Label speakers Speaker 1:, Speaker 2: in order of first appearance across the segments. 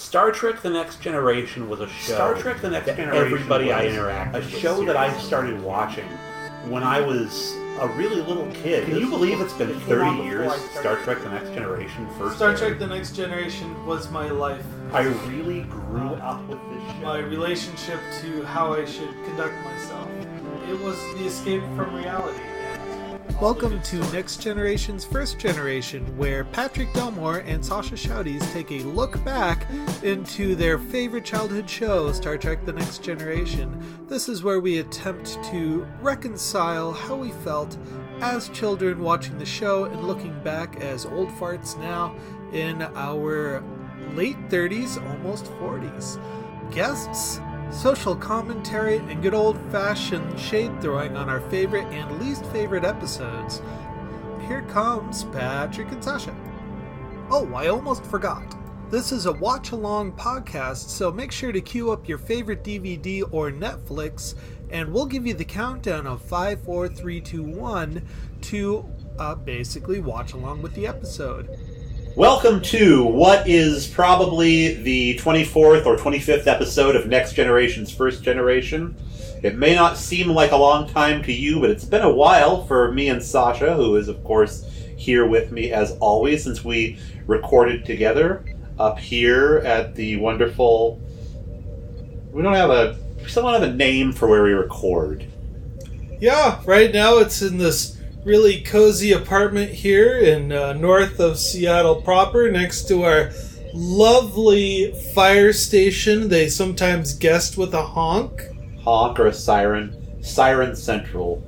Speaker 1: Star Trek: The Next Generation was a show. Everybody I interacted with.
Speaker 2: A show that I started watching when I was a really little kid.
Speaker 1: Can you believe it's been 30 years? Star Trek: The Next Generation first.
Speaker 3: Star Trek: The Next Generation was my life.
Speaker 2: I really grew up with this show.
Speaker 3: My relationship to how I should conduct myself. It was the escape from reality. Welcome to Next Generation's First Generation, where Patrick Delmore and Sasha Schaudies take a look back into their favorite childhood show, Star Trek: The Next Generation. This is where we attempt to reconcile how we felt as children watching the show and looking back as old farts now in our late 30s, almost 40s. Guests, social commentary, and good old-fashioned shade-throwing on our favorite and least favorite episodes. Here comes Patrick and Sasha. Oh, I almost forgot. This is a watch-along podcast, so make sure to queue up your favorite DVD or Netflix, and we'll give you the countdown of 5, 4, 3, 2, 1 to basically watch along with the episode.
Speaker 2: Welcome to what is probably the 24th or 25th episode of Next Generation's First Generation. It may not seem like a long time to you, but it's been a while for me and Sasha, who is, of course, here with me as always, since we recorded together up here at the wonderful... We still don't have a name for where we record.
Speaker 3: Yeah, right now it's in this really cozy apartment here in north of Seattle proper, next to our lovely fire station. They sometimes guest with a honk.
Speaker 2: Honk or a siren. Siren Central.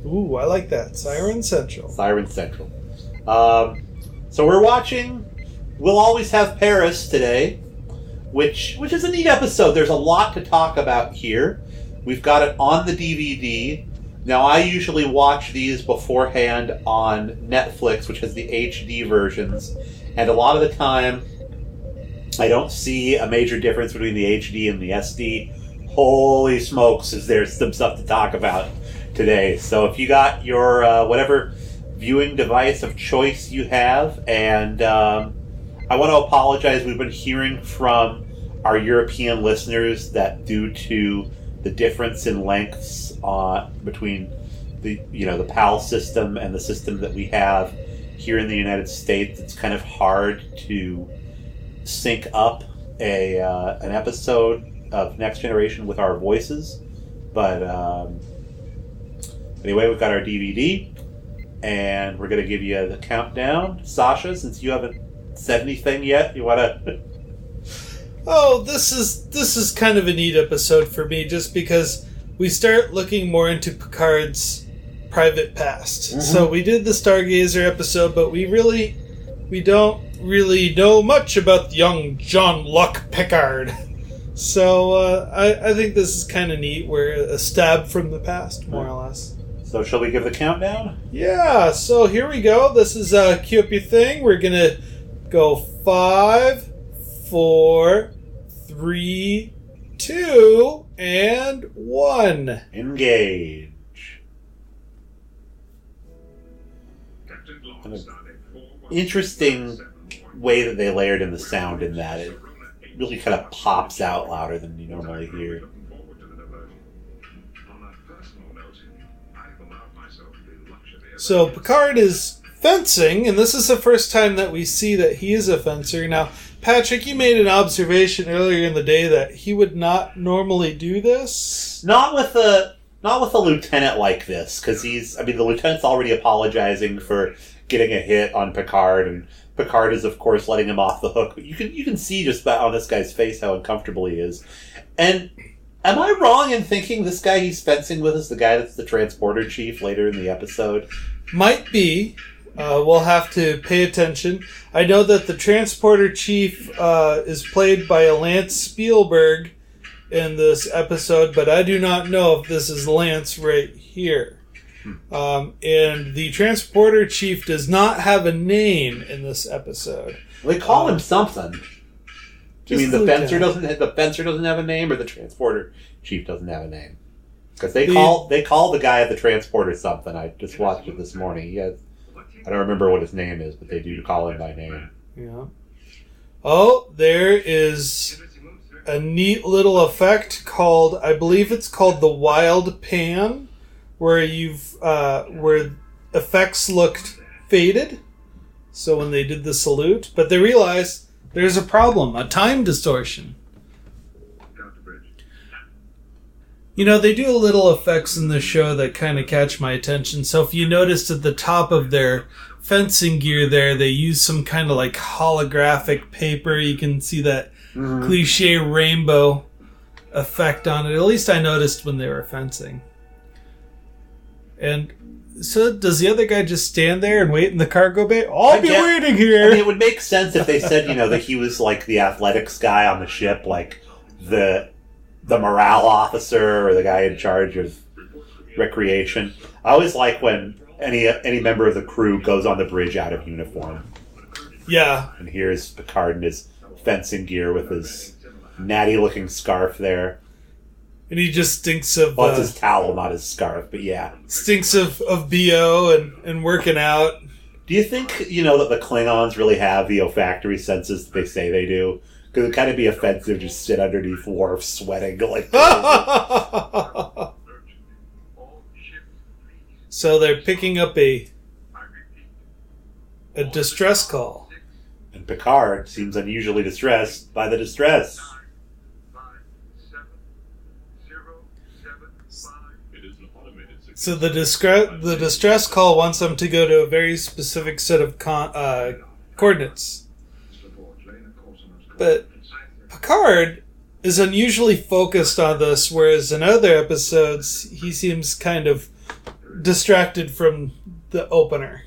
Speaker 3: Ooh, I like that. Siren Central.
Speaker 2: Siren Central. So we're watching We'll Always Have Paris today, which is a neat episode. There's a lot to talk about here. We've got it on the DVD. Now, I usually watch these beforehand on Netflix, which has the HD versions, and a lot of the time, I don't see a major difference between the HD and the SD. Holy smokes, is there some stuff to talk about today. So if you got your whatever viewing device of choice you have, and I want to apologize, we've been hearing from our European listeners that due to the difference in lengths between the PAL system and the system that we have here in the United States, it's kind of hard to sync up an episode of Next Generation with our voices. But anyway, we've got our DVD, and we're going to give you the countdown. Sasha, since you haven't said anything yet, you want to...
Speaker 3: Oh, this is kind of a neat episode for me, just because we start looking more into Picard's private past. Mm-hmm. So we did the Stargazer episode, but we don't really know much about young Jean-Luc Picard. So I think this is kind of neat. We're a stab from the past, more or less.
Speaker 2: So shall we give the countdown?
Speaker 3: Yeah, so here we go. This is cue up your thing. We're going to go 5, 4, 3, 2, and 1.
Speaker 2: Engage. Interesting way that they layered in the sound in that. It really kind of pops out louder than you normally hear.
Speaker 3: So Picard is fencing, and this is the first time that we see that he is a fencer. Now, Patrick, you made an observation earlier in the day that he would not normally do this.
Speaker 2: Not with a lieutenant like this, because the lieutenant's already apologizing for getting a hit on Picard, and Picard is, of course, letting him off the hook. But you can see just about on this guy's face how uncomfortable he is. And am I wrong in thinking this guy he's fencing with is the guy that's the transporter chief later in the episode?
Speaker 3: Might be. We'll have to pay attention. I know that the transporter chief is played by Lance Spielberg in this episode, but I do not know if this is Lance right here. And the transporter chief does not have a name in this episode.
Speaker 2: They call him something. You mean the fencer doesn't have a name, or the transporter chief doesn't have a name? Because they call the guy at the transporter something. I just watched it this morning. I don't remember what his name is, but they do call him by name.
Speaker 3: Yeah. Oh, there is a neat little effect called, I believe it's called the wild pan, where where effects looked faded. So when they did the salute, but they realized there's a problem, a time distortion. You know, they do little effects in the show that kind of catch my attention. So if you noticed at the top of their fencing gear there, they use some kind of like holographic paper. You can see that cliche rainbow effect on it. At least I noticed when they were fencing. And so does the other guy just stand there and wait in the cargo bay? I'll be waiting here.
Speaker 2: I mean, it would make sense if they said, that he was like the athletics guy on the ship, like the morale officer or the guy in charge of recreation. I always like when any member of the crew goes on the bridge out of uniform.
Speaker 3: Yeah.
Speaker 2: And here's Picard in his fencing gear with his natty-looking scarf there.
Speaker 3: And he just stinks of...
Speaker 2: Well, it's his towel, not his scarf, but yeah.
Speaker 3: Stinks of BO and working out.
Speaker 2: Do you think, that the Klingons really have the olfactory senses that they say they do? Because it'd kind of be offensive to just sit underneath Worf sweating like
Speaker 3: So they're picking up a distress call.
Speaker 2: And Picard seems unusually distressed by the distress.
Speaker 3: So the distress call wants them to go to a very specific set of coordinates. But Picard is unusually focused on this, whereas in other episodes he seems kind of distracted from the opener.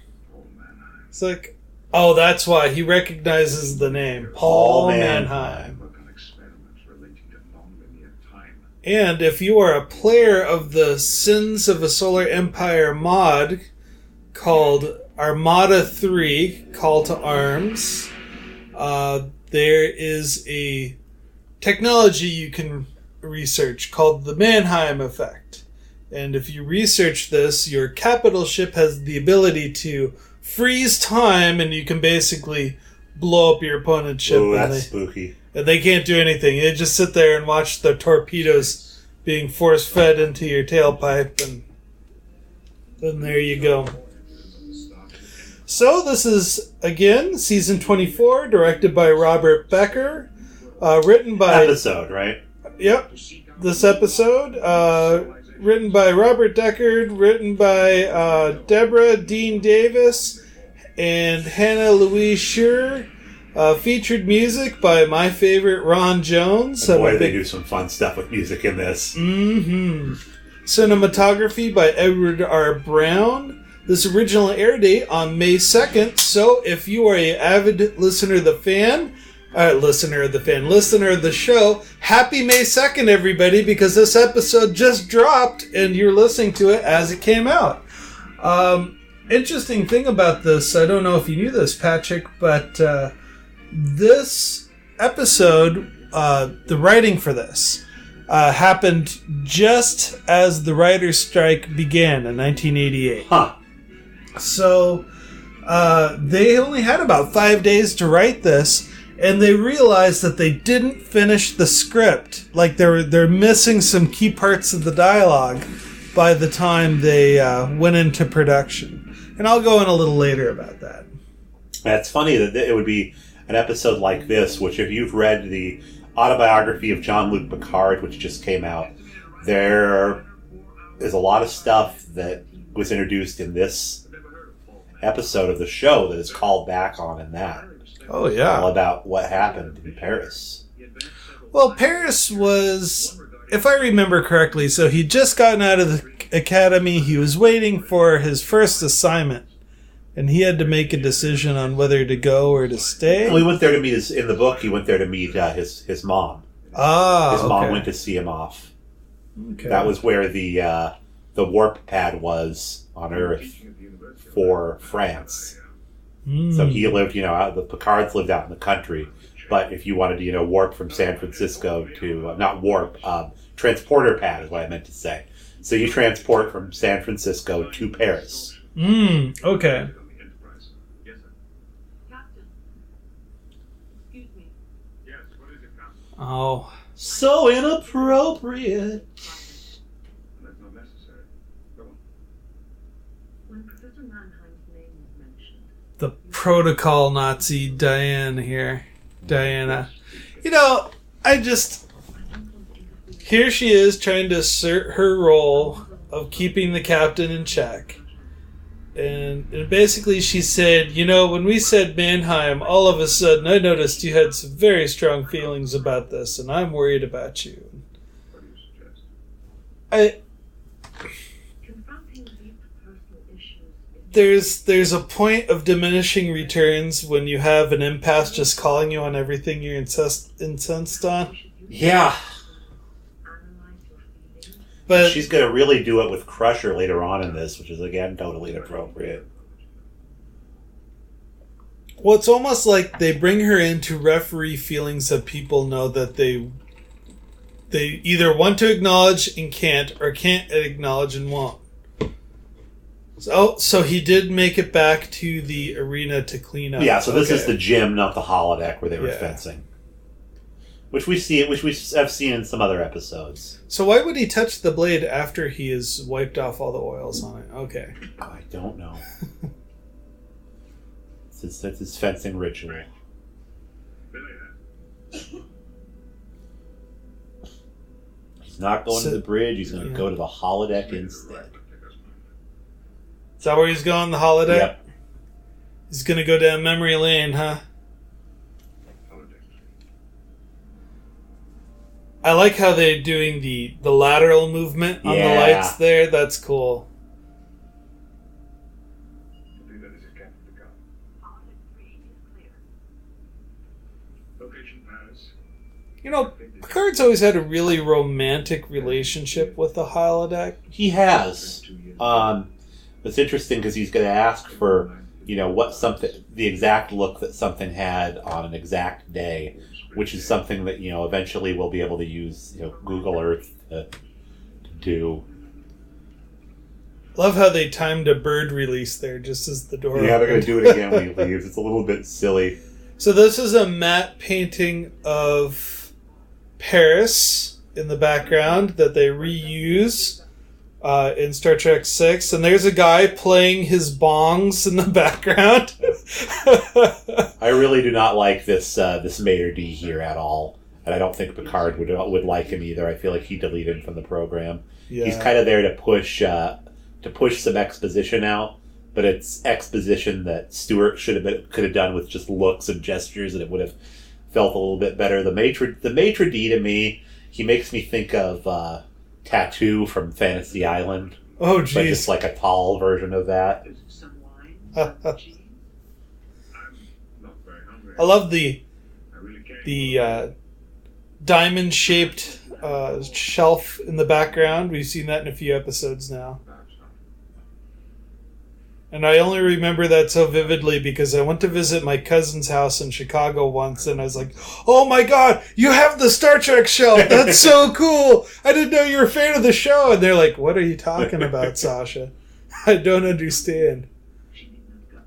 Speaker 3: It's like, oh, that's why he recognizes the name Paul Mannheim. And if you are a player of the Sins of a Solar Empire mod called Armada 3, Call to Arms, there is a technology you can research called the Mannheim effect. And if you research this, your capital ship has the ability to freeze time, and you can basically blow up your opponent's ship.
Speaker 2: Oh, that's spooky.
Speaker 3: And they can't do anything. They just sit there and watch the torpedoes being force-fed into your tailpipe, and then there you go. So this is, again, Season 24, directed by Robert Becker, written by...
Speaker 2: Episode, right?
Speaker 3: Yep. This episode, written by Robert Deckard, written by Deborah Dean Davis and Hannah Louise Schur. Featured music by my favorite Ron Jones.
Speaker 2: Boy, they do some fun stuff with music in this.
Speaker 3: Mm-hmm. Cinematography by Edward R. Brown. This original air date on May 2nd. So if you are an avid listener of the show, happy May 2nd, everybody, because this episode just dropped and you're listening to it as it came out. Interesting thing about this, I don't know if you knew this, Patrick, but this episode, the writing for this, happened just as the writer's strike began in 1988.
Speaker 2: Huh.
Speaker 3: So they only had about 5 days to write this, and they realized that they didn't finish the script. Like they're missing some key parts of the dialogue by the time they went into production. And I'll go in a little later about that.
Speaker 2: It's funny that it would be an episode like this, which if you've read the autobiography of Jean-Luc Picard, which just came out, there is a lot of stuff that was introduced in this episode of the show that is called back on in that.
Speaker 3: Oh, yeah.
Speaker 2: All about what happened in Paris.
Speaker 3: Well, Paris was, if I remember correctly, so he'd just gotten out of the academy. He was waiting for his first assignment, and he had to make a decision on whether to go or to stay.
Speaker 2: Well, he went there to meet in the book, he went there to meet his mom.
Speaker 3: Ah,
Speaker 2: his mom went to see him off.
Speaker 3: Okay.
Speaker 2: That was where the warp pad was on Earth for France. So he lived, the Picards lived out in the country. But if you wanted to, warp from San Francisco to, not warp, transporter pad is what I meant to say. So you transport from San Francisco to Paris.
Speaker 3: Okay. Oh.
Speaker 2: So inappropriate.
Speaker 4: That's not necessary. Go on.
Speaker 5: When Professor Mannheim's name was mentioned,
Speaker 3: The protocol Nazi Diana. You know, here she is trying to assert her role of keeping the captain in check. And basically she said, you know, when we said Mannheim, all of a sudden I noticed you had some very strong feelings about this, and I'm worried about you.
Speaker 4: What do you suggest?
Speaker 5: confronting deep personal issues.
Speaker 3: There's a point of diminishing returns when you have an empath just calling you on everything you're incensed on.
Speaker 2: Yeah.
Speaker 5: Analyze your feelings.
Speaker 3: But
Speaker 2: She's going to really do it with Crusher later on in this, which is, again, totally inappropriate.
Speaker 3: well, it's almost like they bring her in to referee feelings that people know that they either want to acknowledge and can't, or can't acknowledge and won't. So he did make it back to the arena to clean up.
Speaker 2: Yeah, so this is
Speaker 3: Okay.
Speaker 2: the gym, not the holodeck where they were
Speaker 3: Yeah.
Speaker 2: fencing. Which we have seen in some other episodes.
Speaker 3: So why would he touch the blade after he has wiped off all the oils on it? Okay.
Speaker 2: I don't know. It's his fencing ritual.
Speaker 4: Billy,
Speaker 2: He's not going to
Speaker 3: So-
Speaker 2: the bridge, he's going to
Speaker 3: yeah.
Speaker 2: go to the holodeck instead.
Speaker 3: Is that where he's going, the holiday?
Speaker 2: Yep.
Speaker 3: He's gonna go down memory lane, huh? I like how they're doing the lateral movement on the
Speaker 2: Yeah.
Speaker 3: lights there. That's cool.
Speaker 4: I think that is his Captain Picard.
Speaker 5: Audit reading is clear.
Speaker 4: Location Paris.
Speaker 3: You know, Picard's always had a really romantic relationship with the holodeck.
Speaker 2: He has. It's interesting because he's going to ask for, you know, the exact look that something had on an exact day, which is something that, you know, eventually we'll be able to use, you know, Google Earth to do.
Speaker 3: Love how they timed a bird release there just as the door
Speaker 2: Yeah, they're going
Speaker 3: opened.
Speaker 2: to do it again when he leaves. It's a little bit silly.
Speaker 3: So this is a matte painting of Paris in the background that they reuse in Star Trek VI, and there's a guy playing his bongs in the background.
Speaker 2: I really do not like this Mater D here at all, and I don't think Picard would like him either. I feel like he deleted him from the program.
Speaker 3: Yeah.
Speaker 2: He's kind of there to push some exposition out, but it's exposition that Stewart could have done with just looks and gestures, and it would have felt a little bit better. The Maitre D to me, he makes me think of Tattoo from Fantasy Island.
Speaker 3: Oh,
Speaker 2: But just
Speaker 3: jeez.
Speaker 2: like a tall version of that.
Speaker 5: Some wine.
Speaker 4: I'm not very hungry.
Speaker 3: I love the
Speaker 4: I really can't.
Speaker 3: diamond-shaped shelf in the background. We've seen that in a few episodes now.
Speaker 4: Perhaps not.
Speaker 3: And I only remember that so vividly because I went to visit my cousin's house in Chicago once, and I was like, oh my god, you have the Star Trek shelf! That's so cool! I didn't know you were a fan of the show! And they're like, what are you talking about, Sasha? I don't understand.
Speaker 5: She did not go.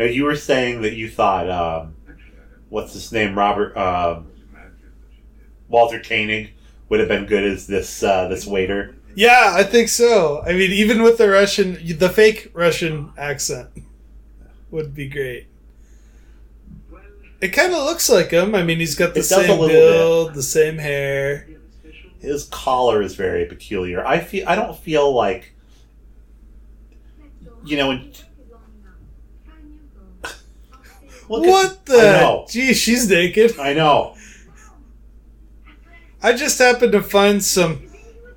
Speaker 2: Now, you were saying that you thought, what's his name, Walter Koenig would have been good as this waiter.
Speaker 3: Yeah, I think so. I mean, even with the fake Russian accent would be great. It kind of looks like him. I mean, he's got the
Speaker 2: It does a
Speaker 3: same
Speaker 2: little
Speaker 3: build, the same hair.
Speaker 2: His collar is very peculiar. I don't feel like, you know,
Speaker 3: What
Speaker 2: I
Speaker 3: the?
Speaker 2: know.
Speaker 3: Gee, she's naked.
Speaker 2: I know.
Speaker 3: I just happened to find some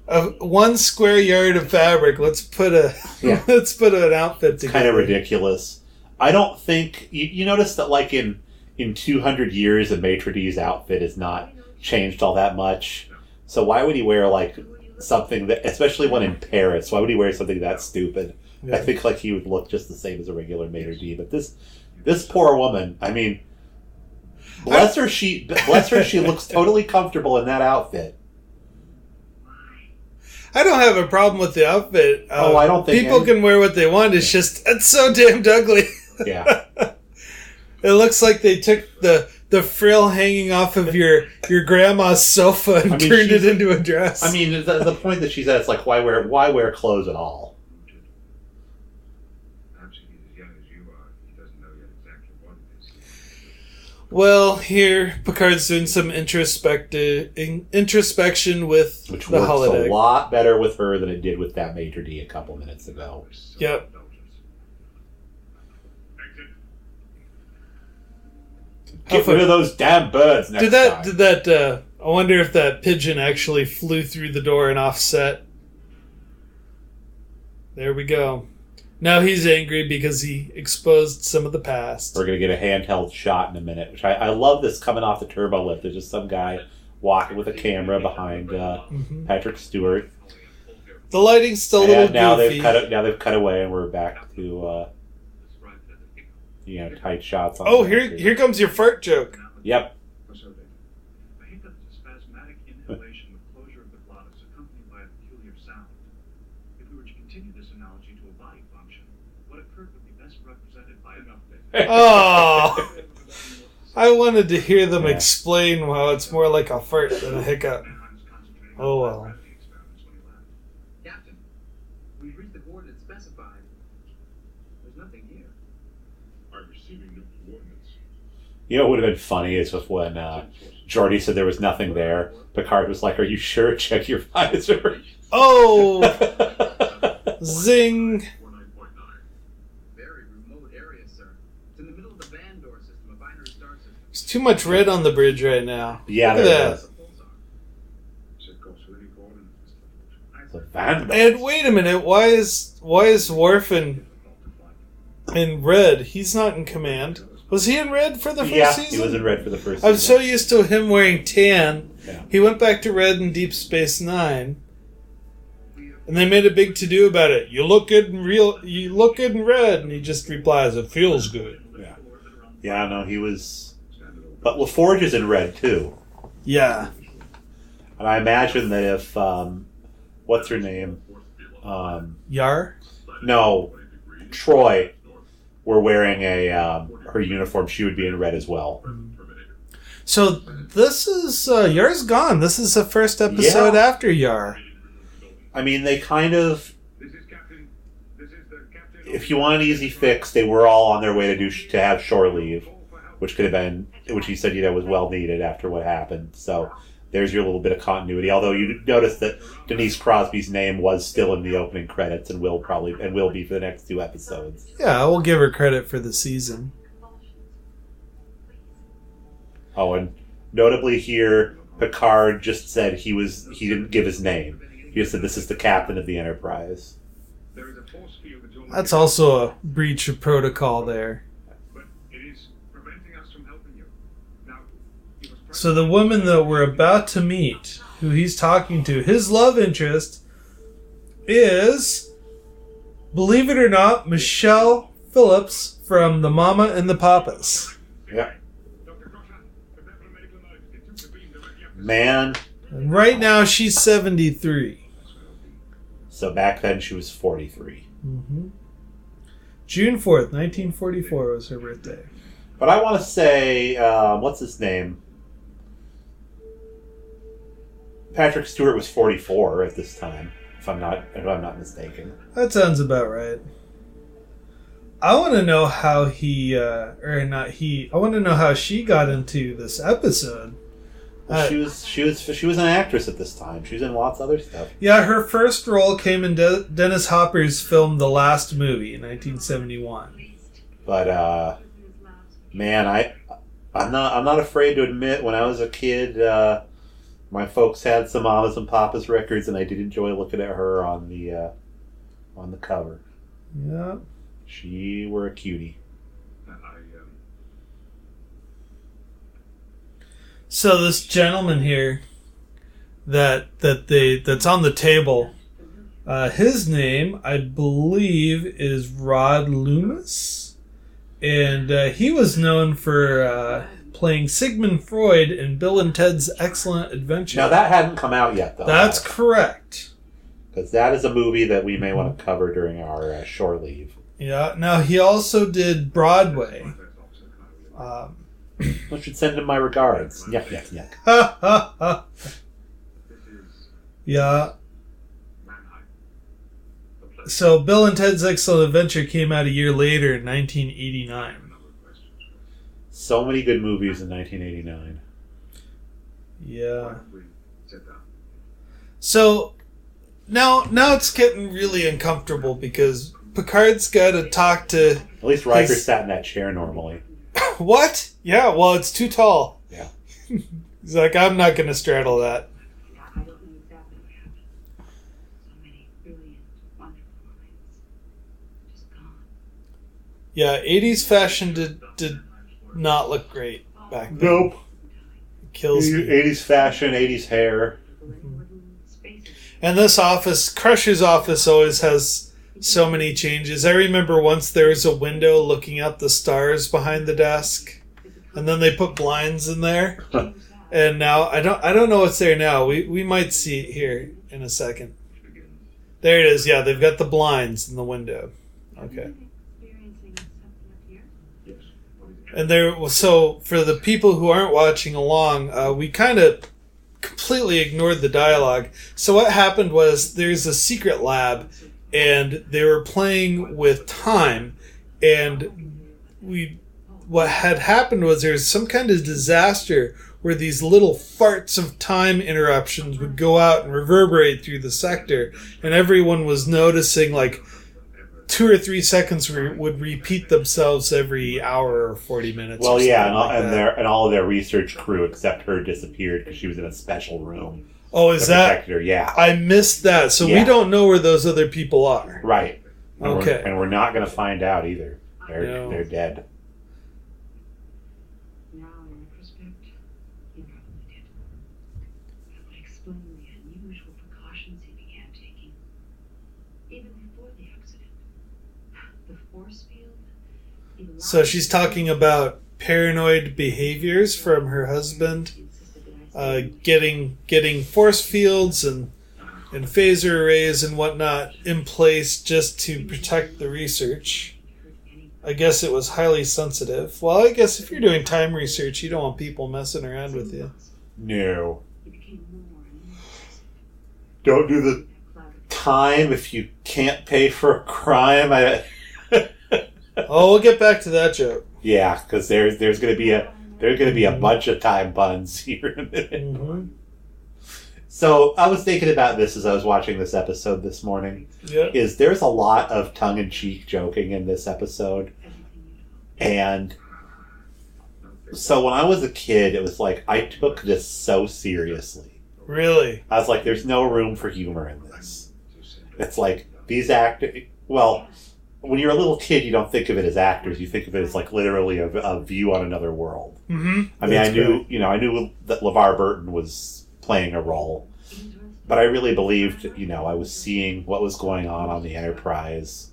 Speaker 3: 1 square yard of fabric. Let's put
Speaker 2: Yeah.
Speaker 3: let's put an outfit
Speaker 2: It's
Speaker 3: together.
Speaker 2: kind of ridiculous. I don't think you notice that like in 200 years, a maitre d's outfit has not changed all that much. So why would he wear like something that, especially when in Paris, why would he wear something that stupid?
Speaker 3: Yeah.
Speaker 2: I think like he would look just the same as a regular maitre d'. But this poor woman, I mean, bless her, she looks totally comfortable in that outfit.
Speaker 3: I don't have a problem with the outfit.
Speaker 2: I don't think
Speaker 3: people
Speaker 2: any-
Speaker 3: can wear what they want. It's just it's so damn ugly.
Speaker 2: Yeah.
Speaker 3: It looks like they took the the frill hanging off of your grandma's sofa and turned it into a dress.
Speaker 2: I mean, the point that she's at, it's like, why wear clothes at all?
Speaker 4: Perhaps he's as young as you are. He doesn't know yet exactly what it is.
Speaker 3: Well, here Picard's doing some introspection with
Speaker 2: Which
Speaker 3: the
Speaker 2: works
Speaker 3: holodeck.
Speaker 2: a lot better with her than it did with that Major D a couple minutes ago.
Speaker 3: Yep.
Speaker 2: Get rid of those damn birds next time.
Speaker 3: Did that? I wonder if that pigeon actually flew through the door and offset. There we go. Now he's angry because he exposed some of the past.
Speaker 2: We're going to get a handheld shot in a minute, which I love this coming off the turbo lift. There's just some guy walking with a camera behind Patrick Stewart.
Speaker 3: The lighting's still a little
Speaker 2: now
Speaker 3: goofy.
Speaker 2: they've cut away and we're back to tight shots.
Speaker 3: Oh, here comes your fart joke.
Speaker 2: Yep.
Speaker 4: A hiccup is a spasmodic inhalation with closure of the glottis accompanied by a peculiar sound. If we were to continue this analogy to a body function, what occurred would be best represented by an update.
Speaker 3: Oh, I wanted to hear them explain how it's more like a fart than a hiccup. Oh well.
Speaker 6: Captain, we've reached the coordinates specified. There's nothing here.
Speaker 4: I'm receiving new coordinates.
Speaker 2: You know what would have been funny is just when Geordi said there was nothing there. Picard was like, "Are you sure? Check your visor."
Speaker 3: Oh, zing!
Speaker 4: 49.9.
Speaker 6: Very remote area, sir. It's in the middle of the Vandor system, a binary star system.
Speaker 3: There's too much red on the bridge right now.
Speaker 2: Yeah,
Speaker 3: Look at
Speaker 2: there
Speaker 3: that.
Speaker 2: is.
Speaker 4: Said go to any coordinates.
Speaker 2: It's a Vandal.
Speaker 3: And wait a minute, why is Worf in red? He's not in command. Was he in red for the first season?
Speaker 2: He was in red for the first
Speaker 3: I'm
Speaker 2: season.
Speaker 3: so used to him wearing tan.
Speaker 2: Yeah.
Speaker 3: He went back to red in Deep Space Nine, and they made a big to do about it. You look good in red, and he just replies, "It feels good."
Speaker 2: Yeah, no, he was. But LaForge is in red too,
Speaker 3: Yeah.
Speaker 2: and I imagine that if what's her name?
Speaker 3: Yar.
Speaker 2: No, Troy were wearing her uniform, she would be in red as well.
Speaker 3: So this is Yar's gone. This is the first episode after Yar.
Speaker 2: I mean, they kind of.
Speaker 4: This is Captain. This is the Captain.
Speaker 2: If you want an easy fix, they were all on their way to have shore leave, which could have been, which he said was well needed after what happened. So there's your little bit of continuity. Although you notice that Denise Crosby's name was still in the opening credits and will be for the next 2 episodes.
Speaker 3: Yeah, I will give her credit for the season.
Speaker 2: Oh, and notably here, Picard just said he didn't give his name. He just said this is the captain of the Enterprise.
Speaker 4: There is a force field between
Speaker 3: That's also a breach of protocol there.
Speaker 4: but it is preventing us from helping you. Now, you must
Speaker 3: So the woman that we're about to meet, who he's talking to, his love interest, is, believe it or not, Michelle Phillips from The Mama and the Papas.
Speaker 2: Yeah.
Speaker 4: Dr. Crusher, prepare for a medical emergency. Took the beam directly up the
Speaker 2: Man,
Speaker 3: And right now she's 73.
Speaker 2: so back then she was 43.
Speaker 3: June 4th, 1944 was her birthday.
Speaker 2: But I want to say, what's his name? Patrick Stewart was 44 at this time, if I'm not mistaken.
Speaker 3: That sounds about right. I want to know how I want to know how she got into this episode.
Speaker 2: Well, she was an actress at this time. She was in lots of other stuff.
Speaker 3: Yeah, her first role came in Dennis Hopper's film The Last Movie in 1971.
Speaker 2: But man, I'm not afraid to admit when I was a kid, my folks had some Mamas and Papas records, and I did enjoy looking at her on the cover.
Speaker 3: Yeah.
Speaker 2: She were a cutie.
Speaker 3: So this gentleman here that's on the table, his name I believe is Rod Loomis, and he was known for playing Sigmund Freud in Bill and Ted's Excellent Adventure.
Speaker 2: Now that hadn't come out yet, though.
Speaker 3: That's correct.
Speaker 2: Because that is a movie that we may want to cover during our shore leave.
Speaker 3: Yeah. Now he also did Broadway.
Speaker 2: I should send him my regards. Yuck, yuck, yuck.
Speaker 3: Ha ha ha.
Speaker 4: This is
Speaker 3: Yeah.
Speaker 4: Mannheim. The place.
Speaker 3: So Bill and Ted's Excellent Adventure came out a year later in 1989.
Speaker 4: A number of questions.
Speaker 2: So many good movies in 1989.
Speaker 3: Yeah.
Speaker 4: Why don't we sit down?
Speaker 3: So now it's getting really uncomfortable because Picard's got to talk to
Speaker 2: At least Riker
Speaker 3: His-
Speaker 2: sat in that chair normally.
Speaker 3: what? Yeah, well, it's too tall.
Speaker 2: Yeah.
Speaker 3: He's like, I'm not going to straddle that.
Speaker 5: I don't know exactly what happened. So many brilliant, wonderful minds. Just gone.
Speaker 3: Yeah, 80s fashion did not look great back then.
Speaker 2: Nope.
Speaker 3: It kills me.
Speaker 2: 80s fashion, 80s hair.
Speaker 5: Spaces.
Speaker 3: And this office, Crusher's office, always has so many changes. I remember once there was a window looking at the stars behind the desk, and then they put blinds in there. And now I don't know what's there now. We might see it here in a second. There it is. Yeah, they've got the blinds in the window. Okay.
Speaker 5: Experiencing something up here?
Speaker 4: Yes. What is it?
Speaker 3: And there, so for the people who aren't watching along, we kind of completely ignored the dialogue. So what happened was there's a secret lab, and they were playing with time, and what had happened was there was some kind of disaster where these little farts of time interruptions would go out and reverberate through the sector, and everyone was noticing like 2 or 3 seconds would repeat themselves every hour or 40 minutes.
Speaker 2: Well,
Speaker 3: or
Speaker 2: yeah,
Speaker 3: something like that.
Speaker 2: and all of their research crew except her disappeared because she was in a special room.
Speaker 3: Oh, is
Speaker 2: that
Speaker 3: that?
Speaker 2: protected her. Yeah,
Speaker 3: I missed that, so we
Speaker 2: Yeah.
Speaker 3: don't know where those other people are.
Speaker 2: right. And
Speaker 3: Okay.
Speaker 2: we're not going to find out either.
Speaker 3: No.
Speaker 2: They're dead.
Speaker 5: Now, in retrospect, he probably did. That would explain the unusual precautions he began taking. Even before the accident. The force field. he
Speaker 3: So
Speaker 5: lied
Speaker 3: she's
Speaker 5: to
Speaker 3: talking
Speaker 5: me.
Speaker 3: about paranoid behaviors from her husband,
Speaker 5: He insisted that I say
Speaker 3: getting force fields and phaser arrays and whatnot in place just to protect the research. I guess it was highly sensitive. Well, I guess if you're doing time research, you don't want people messing around with you.
Speaker 2: No.
Speaker 5: He became more and more obsessive.
Speaker 2: Don't do the
Speaker 5: That cloud of
Speaker 2: time if you can't pay for a crime.
Speaker 3: Oh, we'll get back to that joke.
Speaker 2: Yeah, because there's going to be a bunch of time buns here in a minute.
Speaker 3: Mm-hmm.
Speaker 2: So I was thinking about this as I was watching this episode this morning.
Speaker 3: Yep.
Speaker 2: Is there's a lot of tongue-in-cheek joking in this episode,
Speaker 5: everything you know.
Speaker 2: and so when I was a kid, it was like I took this so seriously.
Speaker 3: Really?
Speaker 2: I was like, "There's no room for humor in this." It's like these actors. Well, when you're a little kid, you don't think of it as actors. You think of it as like literally a view on another world.
Speaker 3: Mm-hmm.
Speaker 2: I mean, I knew that LeVar Burton was playing a role, but I really believed, I was seeing what was going on the Enterprise,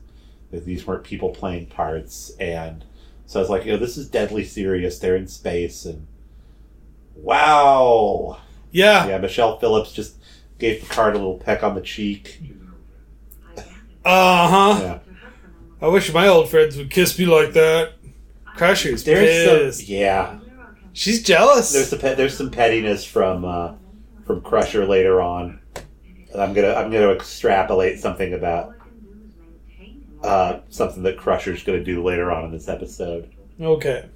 Speaker 2: that these weren't people playing parts, and so I was like, this is deadly serious. They're in space, and wow.
Speaker 3: Yeah.
Speaker 2: Yeah, Michelle Phillips just gave Picard a little peck on the cheek.
Speaker 3: Uh-huh.
Speaker 2: Yeah.
Speaker 3: I wish my old friends would kiss me like that. Crusher's
Speaker 2: There's
Speaker 3: pissed.
Speaker 2: yeah.
Speaker 3: She's jealous.
Speaker 2: There's some pettiness from Crusher later on. And I'm gonna extrapolate something about something that Crusher's gonna do later on in this episode.
Speaker 3: Okay.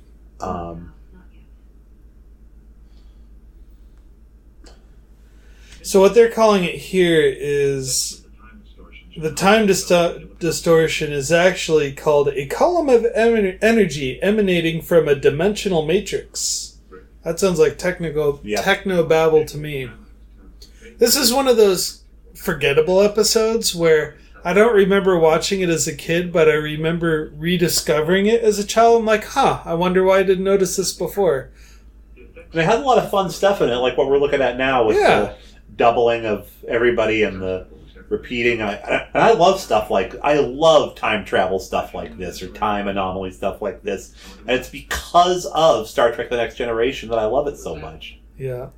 Speaker 3: So what they're calling it here is the time distortion is actually called a column of energy emanating from a dimensional matrix. That sounds like techno babble to me. This is one of those forgettable episodes where I don't remember watching it as a kid, but I remember rediscovering it as a child. I'm like, I wonder why I didn't notice this before.
Speaker 2: And it has a lot of fun stuff in it, like what we're looking at now with the doubling of everybody and the repeating. I love stuff I love time travel stuff like this, or time anomaly stuff like this. And it's because of Star Trek The Next Generation that I love it so much.
Speaker 3: Yeah.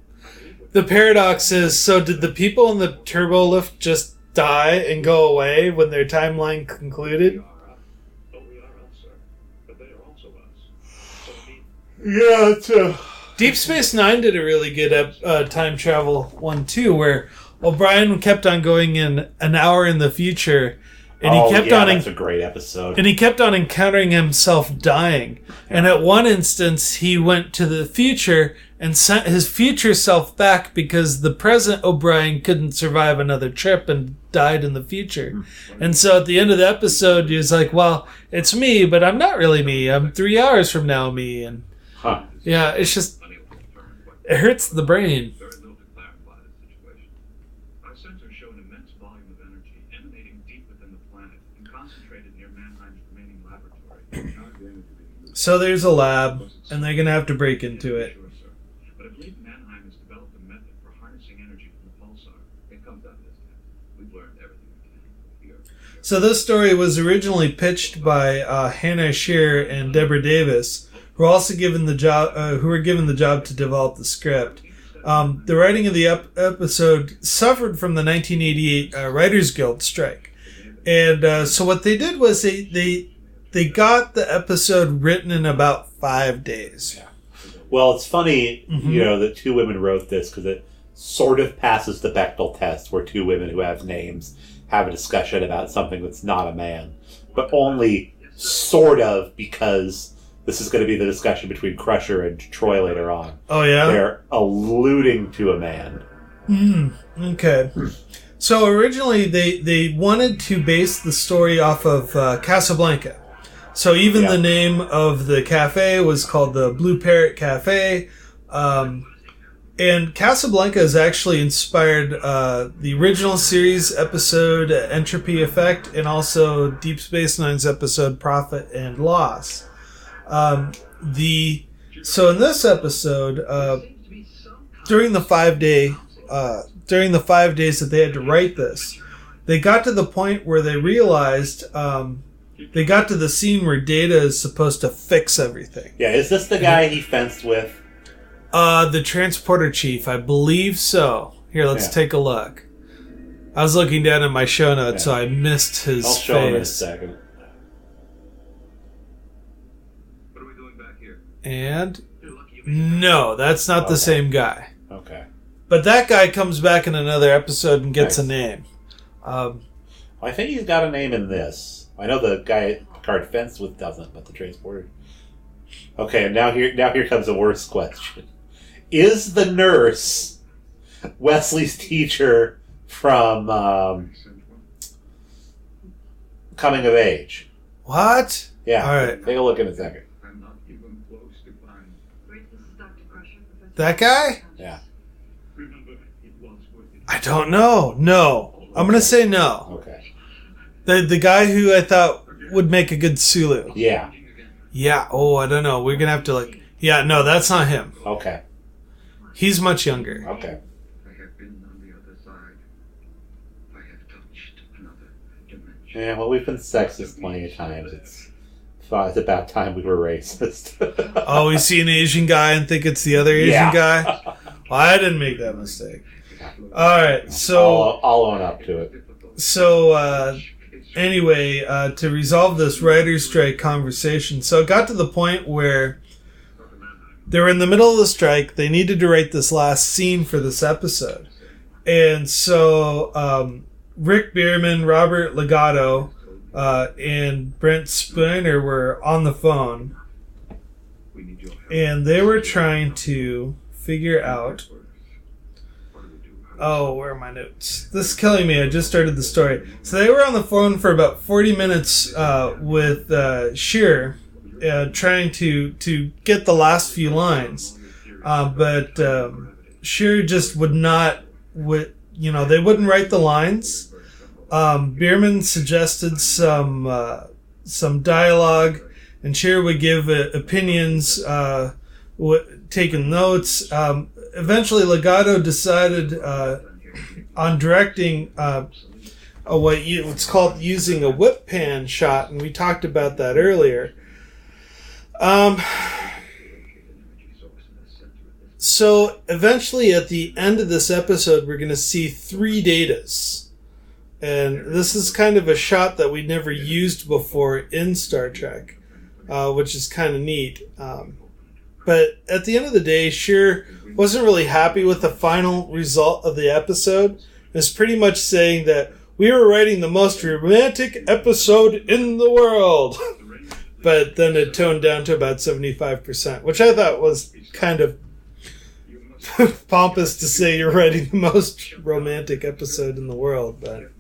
Speaker 3: The paradox is, so did the people in the turbo lift just die and go away when their timeline concluded?
Speaker 4: But we are us, sir. But they are also us. So
Speaker 2: Yeah, it's
Speaker 3: Deep Space Nine did a really good time travel one too, where O'Brien kept on going in an hour in the future, and
Speaker 2: that's a great episode.
Speaker 3: And he kept on encountering himself dying. Yeah. And at one instance, he went to the future and sent his future self back because the present O'Brien couldn't survive another trip and died in the future. And so at the end of the episode, he was like, well, it's me, but I'm not really me. I'm 3 hours from now me. And yeah, it's just, it hurts the brain.
Speaker 4: Very little to clarify the situation. Our sensors show an immense volume of energy emanating deep within the planet and concentrated near Mannheim's remaining laboratory.
Speaker 3: So there's a lab, and they're going to have to break into it.
Speaker 4: Sure, sir. But I believe Mannheim has developed a method for harnessing energy from the pulsar. It comes out of this test. We've learned everything we can here.
Speaker 3: So this story was originally pitched by Hannah Scheer and Deborah Davis, who were also given the job, to develop the script. The writing of the episode suffered from the 1988 Writers Guild strike, and so what they did was they got the episode written in about 5 days.
Speaker 2: Yeah. Well, it's funny, that two women wrote this because it sort of passes the Bechdel test, where two women who have names have a discussion about something that's not a man, but only sort of, because this is going to be the discussion between Crusher and Troy later on.
Speaker 3: Oh, yeah?
Speaker 2: They're alluding to a man.
Speaker 3: Okay. So originally they wanted to base the story off of Casablanca. So even the name of the cafe was called the Blue Parrot Cafe. And Casablanca has actually inspired the original series episode Entropy Effect, and also Deep Space Nine's episode Profit and Loss. So in this episode, during the 5 days that they had to write this, they got to the point where they realized they got to the scene where Data is supposed to fix everything.
Speaker 2: Yeah, is this the guy he fenced with?
Speaker 3: The transporter chief, I believe so. Here, let's take a look. I was looking down at my show notes, so I missed his face.
Speaker 2: I'll show him in a second.
Speaker 3: And no, that's not the same guy.
Speaker 2: Okay.
Speaker 3: But that guy comes back in another episode and gets a name.
Speaker 2: I think he's got a name in this. I know the guy Picard fenced with doesn't, but the transporter. Okay, and now here comes the worst question. Is the nurse Wesley's teacher from Coming of Age?
Speaker 3: What?
Speaker 2: Yeah.
Speaker 3: All right.
Speaker 2: Take a look in a second.
Speaker 3: That guy?
Speaker 2: Yeah.
Speaker 3: I don't know. No. I'm going to say no.
Speaker 2: Okay.
Speaker 3: The guy who I thought would make a good Sulu.
Speaker 2: Yeah.
Speaker 3: Yeah. Oh, I don't know. We're going to have to yeah, no, that's not him.
Speaker 2: Okay.
Speaker 3: He's much younger.
Speaker 2: Okay.
Speaker 4: I have been on the other side. I have touched another dimension.
Speaker 2: Yeah, well, we've been sexist plenty of times. It's about time we were racist.
Speaker 3: Oh, we see an Asian guy and think it's the other Asian guy? Well, I didn't make that mistake. All right, so
Speaker 2: I'll own up to it.
Speaker 3: So anyway, to resolve this writer's strike conversation, so it got to the point where they were in the middle of the strike. They needed to write this last scene for this episode. And so Rick Bierman, Robert Legato, and Brent Spiner were on the phone. And they were trying to figure out... Oh, where are my notes? This is killing me. I just started the story. So they were on the phone for about 40 minutes with Scheer, trying to get the last few lines. But Scheer just would not... they wouldn't write the lines. Bierman suggested some dialogue, and Scheer would give opinions, taking notes. Eventually, Legato decided on directing what's called using a whip pan shot, and we talked about that earlier. So eventually, at the end of this episode, we're going to see 3 datas. And this is kind of a shot that we'd never used before in Star Trek, which is kind of neat. But at the end of the day, sure, wasn't really happy with the final result of the episode. It's pretty much saying that we were writing the most romantic episode in the world. But then it toned down to about 75%, which I thought was kind of pompous to say you're writing the most romantic episode in the world. But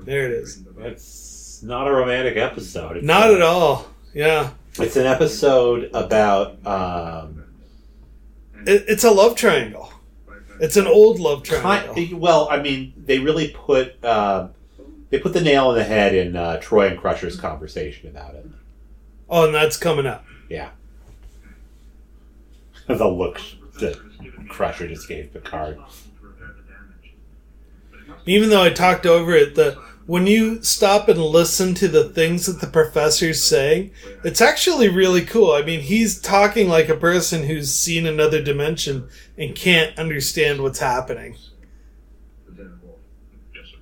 Speaker 3: there it is.
Speaker 2: It's not a romantic episode. It's
Speaker 3: not at all. Yeah.
Speaker 2: It's an episode about...
Speaker 3: It's a love triangle. It's an old love triangle.
Speaker 2: Well, I mean, they really put the nail on the head in Troy and Crusher's conversation about it.
Speaker 3: Oh, and that's coming up.
Speaker 2: Yeah. The look that Crusher just gave Picard.
Speaker 3: Even though I talked over it, when you stop and listen to the things that the professor's saying, it's actually really cool. I mean, he's talking like a person who's seen another dimension and can't understand what's happening.
Speaker 4: Lieutenant Wolf. Yes, sir.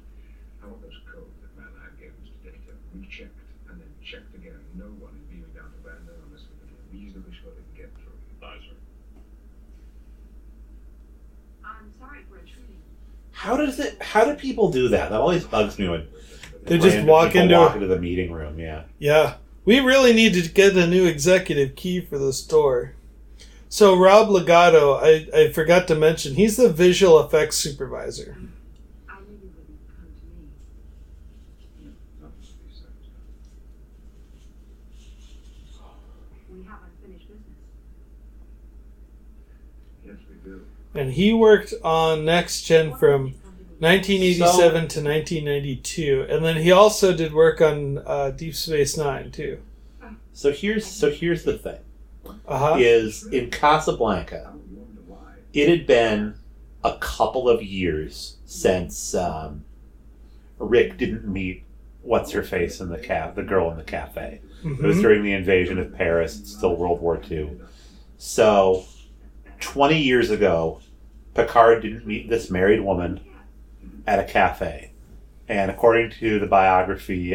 Speaker 4: I want those codes that Manheim gave us today to rechecked and then checked again. No one is beaming down to Bandon unless we can reasonably sure they can get through. Aye, sir.
Speaker 5: I'm sorry for intruding.
Speaker 2: How do people do that? That always bugs me when
Speaker 3: they just walk into
Speaker 2: the meeting room. Yeah.
Speaker 3: Yeah. We really need to get a new executive key for the store. So Rob Legato, I forgot to mention, he's the visual effects supervisor.
Speaker 5: I knew you wouldn't come to me.
Speaker 4: Not for these circumstances.
Speaker 5: We have unfinished business.
Speaker 4: Yes, we do.
Speaker 3: And he worked on Next Gen from 1987 to 1992, and then he also did work on Deep Space Nine too.
Speaker 2: So here's the thing:
Speaker 3: Uh-huh.
Speaker 2: is in Casablanca, it had been a couple of years since Rick didn't meet what's her face in the girl in the cafe.
Speaker 3: Mm-hmm.
Speaker 2: It was during the invasion of Paris. It's still World War II. So 20 years ago, Picard didn't meet this married woman at a cafe. And according to the autobiography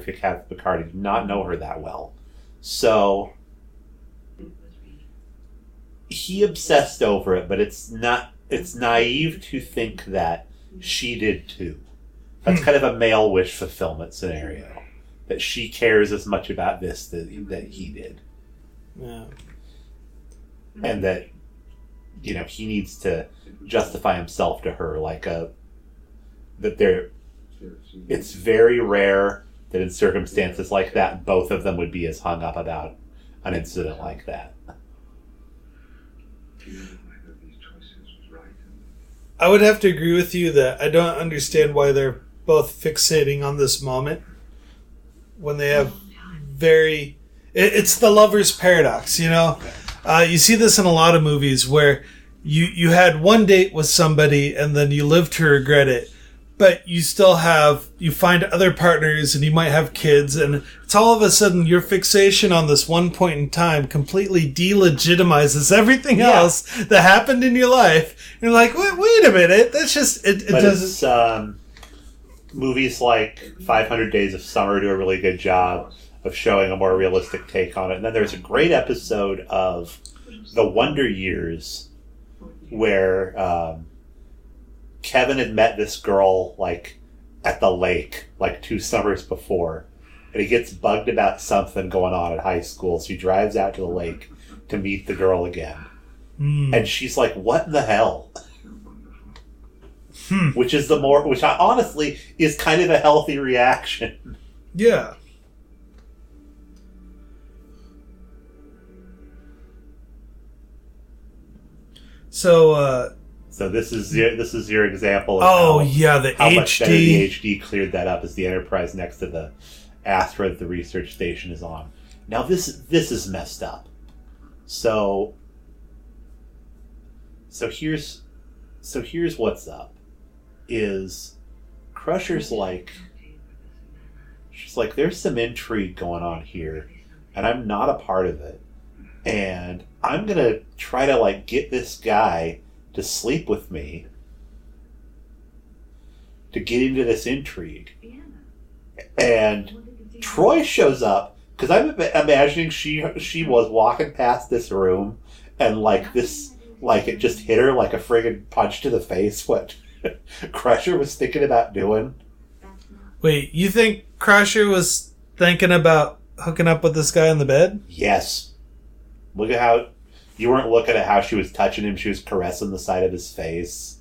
Speaker 2: of Captain Picard, he did not know her that well. So he obsessed over it, but it's naive to think that she did too. That's kind of a male wish fulfillment scenario. That she cares as much about this that he did.
Speaker 3: Yeah.
Speaker 2: And that, he needs to justify himself to her it's very rare that in circumstances like that, both of them would be as hung up about an incident like that.
Speaker 3: I would have to agree with you that I don't understand why they're both fixating on this moment when they have it's the lover's paradox, You see this in a lot of movies where you had one date with somebody and then you live to regret it, but you find other partners and you might have kids, and it's all of a sudden your fixation on this one point in time completely delegitimizes everything else that happened in your life. And you're like, wait a minute, that's just, it doesn't...
Speaker 2: Movies like 500 Days of Summer do a really good job of showing a more realistic take on it. And then there's a great episode of The Wonder Years where Kevin had met this girl at the lake 2 summers before, and he gets bugged about something going on at high school, so he drives out to the lake to meet the girl again. And she's like, what in the hell? Which honestly is kind of a healthy reaction.
Speaker 3: Yeah. So
Speaker 2: this is your example of
Speaker 3: how
Speaker 2: much better the HD cleared that up as the Enterprise next to the asteroid the research station is on. Now this is messed up. So here's what's up. Is Crusher's she's like, there's some intrigue going on here, and I'm not a part of it, and I'm gonna try to get this guy to sleep with me to get into this intrigue. And Troy shows up because I'm imagining she was walking past this room and like this, like it just hit her like a friggin' punch to the face. What Crusher was thinking about doing.
Speaker 3: Wait, you think Crusher was thinking about hooking up with this guy in the bed?
Speaker 2: Yes. Look at how you weren't looking at how she was touching him. She was caressing the side of his face.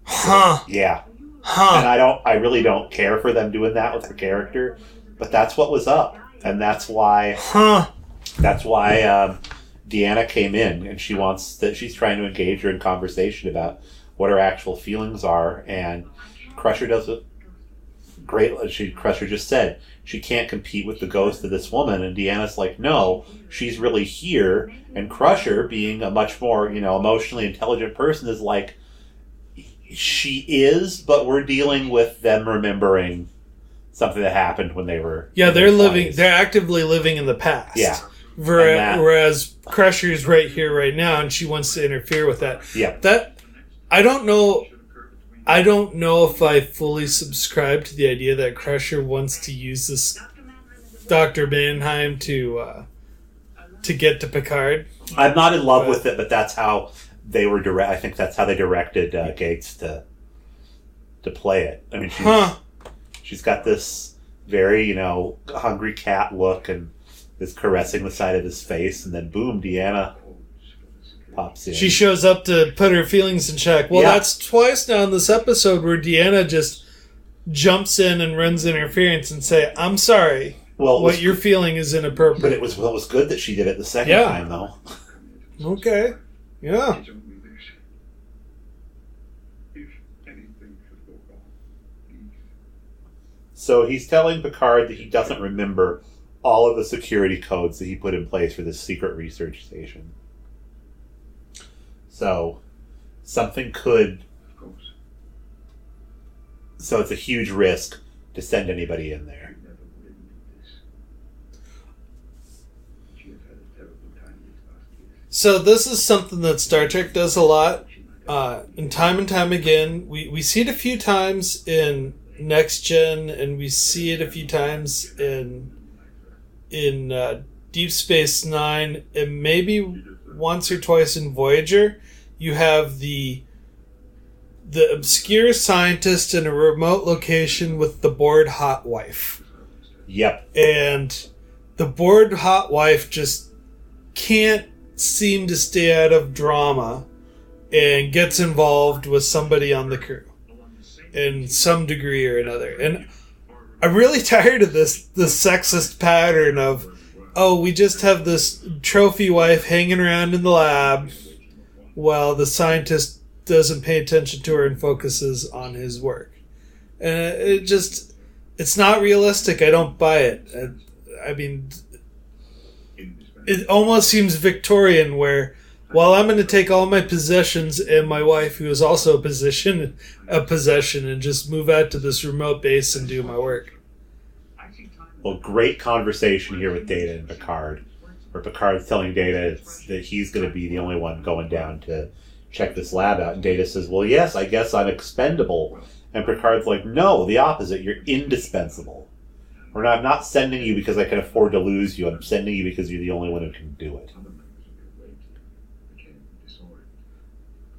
Speaker 3: Huh.
Speaker 2: Yeah.
Speaker 3: Huh.
Speaker 2: And I really don't care for them doing that with her character, but that's what was up, and that's why.
Speaker 3: Huh.
Speaker 2: That's why Deanna came in, and she's trying to engage her in conversation about what her actual feelings are, and Crusher does it great. Crusher just said she can't compete with the ghost of this woman, and Deanna's like, no, she's really here, and Crusher, being a much more emotionally intelligent person, is like, she is, but we're dealing with them remembering something that happened when they were...
Speaker 3: Yeah, they're actively living in the past.
Speaker 2: Yeah.
Speaker 3: Whereas Crusher's right here, right now, and she wants to interfere with that.
Speaker 2: Yeah.
Speaker 3: I don't know if I fully subscribe to the idea that Crusher wants to use this Dr. Mannheim to get to Picard.
Speaker 2: I'm not in love with it, but that's how they were I think that's how they directed Gates to play it. I mean, she's got this very, hungry cat look and is caressing the side of his face, and then boom, Deanna pops in.
Speaker 3: She shows up to put her feelings in check. Well, That's twice now in this episode where Deanna just jumps in and runs interference and say, I'm sorry.
Speaker 2: Well,
Speaker 3: what you're feeling is inappropriate.
Speaker 2: But it was good that she did it the second time, though.
Speaker 3: Okay. Yeah.
Speaker 2: So he's telling Picard that he doesn't remember all of the security codes that he put in place for this secret research station. So something could... So it's a huge risk to send anybody in there.
Speaker 3: So this is something that Star Trek does a lot. And time again, we see it a few times in Next Gen, and we see it a few times in Deep Space Nine, and maybe once or twice in Voyager. You have the obscure scientist in a remote location with the bored hotwife.
Speaker 2: Yep.
Speaker 3: And the bored hotwife just can't seem to stay out of drama and gets involved with somebody on the crew in some degree or another. And I'm really tired of this sexist pattern of, we just have this trophy wife hanging around in the lab while the scientist doesn't pay attention to her and focuses on his work. And it's not realistic. I don't buy it. I mean, it almost seems Victorian where, well, I'm going to take all my possessions and my wife, who is also a possession, and just move out to this remote base and do my work.
Speaker 2: Well, great conversation here with Data and Picard, where Picard's telling Data that he's going to be the only one going down to check this lab out. And Data says, well, yes, I guess I'm expendable. And Picard's like, no, the opposite. You're indispensable. I'm not sending you because I can afford to lose you. I'm sending you because you're the only one who can do it.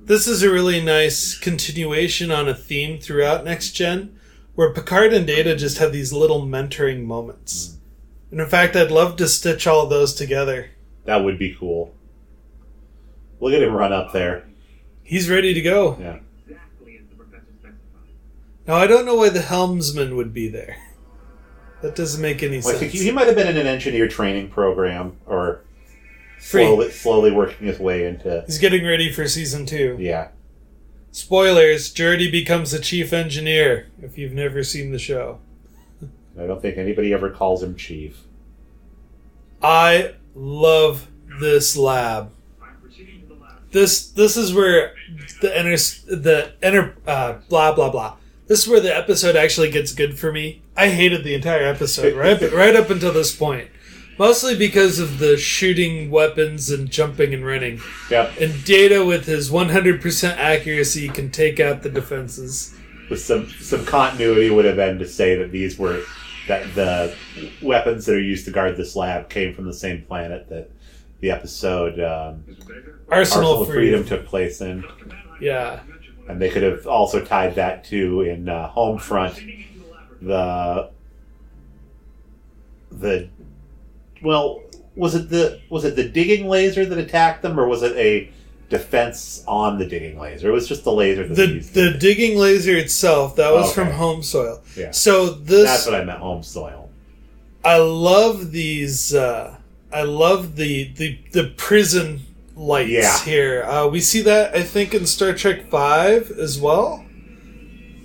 Speaker 3: This is a really nice continuation on a theme throughout Next Gen, where Picard and Data just have these little mentoring moments. And in fact, I'd love to stitch all of those together.
Speaker 2: That would be cool. Look at him run up there.
Speaker 3: He's ready to go.
Speaker 2: Yeah.
Speaker 3: Now, I don't know why the helmsman would be there. That doesn't make any sense.
Speaker 2: I think he might have been in an engineer training program, or slowly working his way into...
Speaker 3: He's getting ready for season 2.
Speaker 2: Yeah.
Speaker 3: Spoilers, Geordi becomes a chief engineer, if you've never seen the show.
Speaker 2: I don't think anybody ever calls him chief.
Speaker 3: I love this lab. This is where blah blah blah. This is where the episode actually gets good for me. I hated the entire episode right up until this point. Mostly because of the shooting weapons and jumping and running.
Speaker 2: Yeah.
Speaker 3: And Data with his 100% accuracy can take out the defenses.
Speaker 2: With some continuity would have been to say that that the weapons that are used to guard this lab came from the same planet that the episode
Speaker 3: Arsenal
Speaker 2: of Freedom took place in.
Speaker 3: Yeah.
Speaker 2: And they could have also tied that to in Homefront. Was it the digging laser that attacked them, or was it a defense on the digging laser? It was just the laser that they used.
Speaker 3: The digging laser itself, that was from Home Soil.
Speaker 2: Yeah.
Speaker 3: So
Speaker 2: that's what I meant, Home Soil.
Speaker 3: I love these I love the prison lights here. We see that, I think, in Star Trek V as well,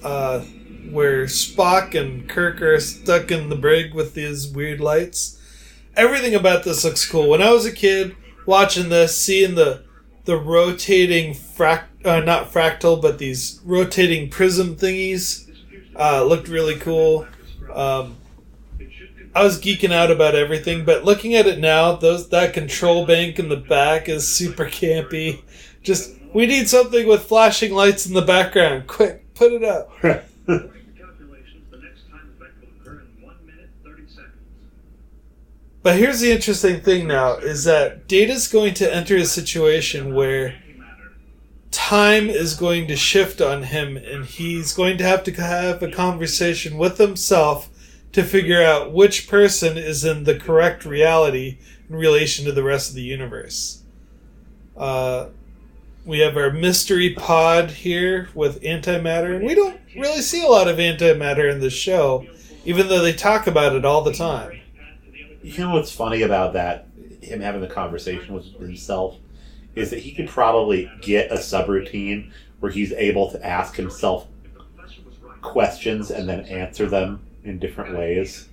Speaker 3: where Spock and Kirk are stuck in the brig with these weird lights. Everything about this looks cool. When I was a kid, watching this, seeing the rotating not fractal, but these rotating prism thingies looked really cool. I was geeking out about everything, but looking at it now, that control bank in the back is super campy. Just, we need something with flashing lights in the background. Quick, put it up. But here's the interesting thing now, is that Data's going to enter a situation where time is going to shift on him, and he's going to have a conversation with himself to figure out which person is in the correct reality in relation to the rest of the universe. We have our mystery pod here with antimatter, and we don't really see a lot of antimatter in this show, even though they talk about it all the time.
Speaker 2: You know what's funny about that, him having the conversation with himself, is that he could probably get a subroutine where he's able to ask himself questions and then answer them in different ways.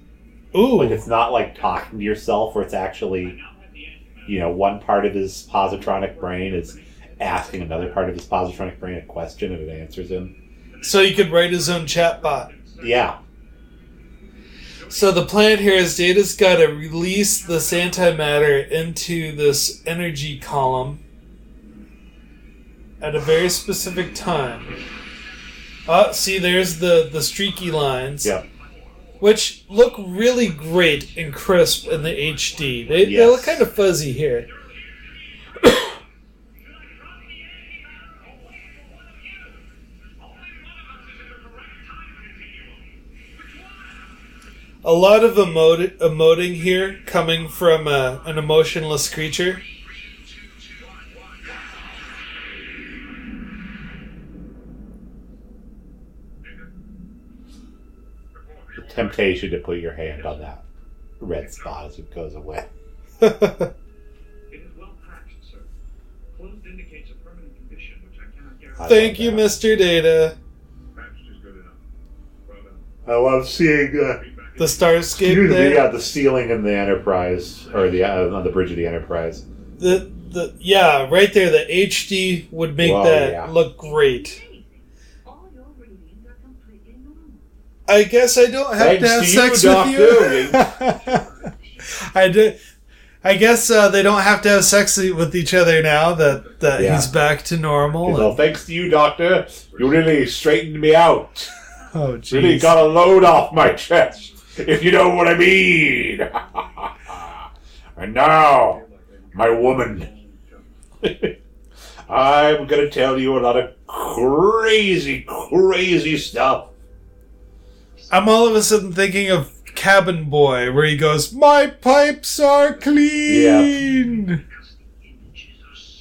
Speaker 3: Ooh.
Speaker 2: Like, it's not like talking to yourself where it's actually, one part of his positronic brain is asking another part of his positronic brain a question and it answers him.
Speaker 3: So he could write his own chatbot.
Speaker 2: Yeah.
Speaker 3: So the plan here is Data's got to release this antimatter into this energy column at a very specific time. See, there's the streaky lines.
Speaker 2: Yep.
Speaker 3: Which look really great and crisp in the HD. They look kind of fuzzy here. A lot of emoting here coming from an emotionless creature.
Speaker 2: Temptation to put your hand on that red spot as it goes away.
Speaker 4: It is well patched, sir. Closed indicates a permanent condition, which I cannot guarantee.
Speaker 3: Thank you, Mr. Data.
Speaker 4: Patched is good enough. Well done.
Speaker 2: I love seeing
Speaker 3: the starscape there.
Speaker 2: Yeah, the ceiling in the Enterprise, or on the bridge of the Enterprise.
Speaker 3: Yeah, right there. The HD would make look great. I guess I don't have to have sex with you. I guess they don't have to have sex with each other now that he's back to normal.
Speaker 2: Well, thanks to you, Doctor. You really straightened me out.
Speaker 3: Oh, jeez.
Speaker 2: Really got a load off my chest, if you know what I mean. And now, my woman. I'm going to tell you a lot of crazy, crazy stuff.
Speaker 3: I'm all of a sudden thinking of Cabin Boy, where he goes, "My pipes are clean."
Speaker 2: Yeah.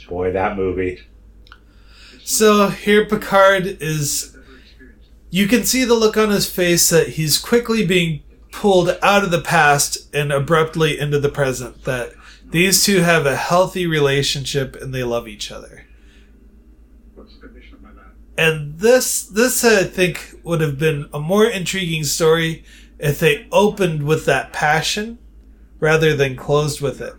Speaker 2: Boy, that movie.
Speaker 3: So here Picard is... You can see the look on his face that he's quickly being pulled out of the past and abruptly into the present. That these two have a healthy relationship and they love each other. And this I think would have been a more intriguing story if they opened with that passion rather than closed with it.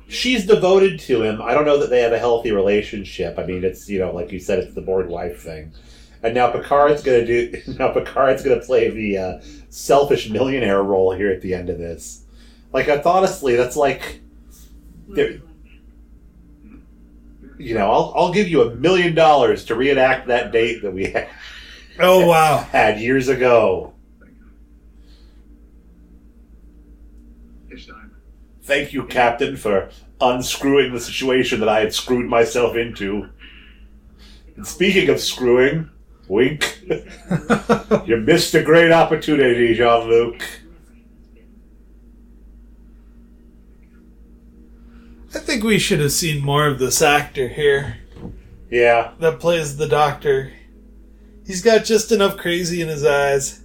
Speaker 2: She's devoted to him. I don't know that they have a healthy relationship. I mean, it's, like you said, it's the bored wife thing. And now Picard's going to play the selfish millionaire role here at the end of this. Like, honestly, that's like... I'll give you $1 million to reenact that date that we had.
Speaker 3: Oh, wow.
Speaker 2: Had years ago.
Speaker 4: It's time.
Speaker 2: Thank you, Captain, for unscrewing the situation that I had screwed myself into. And speaking of screwing, wink, you missed a great opportunity, Jean-Luc.
Speaker 3: I think we should have seen more of this actor here.
Speaker 2: Yeah.
Speaker 3: That plays the doctor. He's got just enough crazy in his eyes.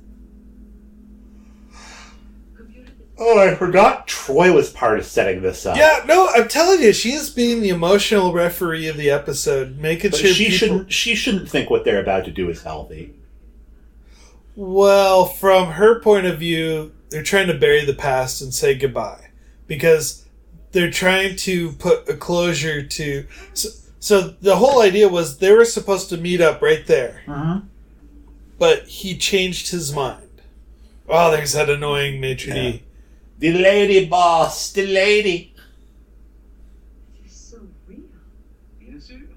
Speaker 2: Oh, I forgot Troy was part of setting this up.
Speaker 3: Yeah, no, I'm telling you, she is being the emotional referee of the episode, making
Speaker 2: But
Speaker 3: sure
Speaker 2: she shouldn't think what they're about to do is healthy.
Speaker 3: Well, from her point of view, they're trying to bury the past and say goodbye. Because they're trying to put a closure to... So the whole idea was they were supposed to meet up right there.
Speaker 2: Mm-hmm.
Speaker 3: But he changed his mind. Oh, there's that annoying maitre d'.
Speaker 2: The lady, boss. The lady.
Speaker 5: This is so real.
Speaker 6: Bien sûr.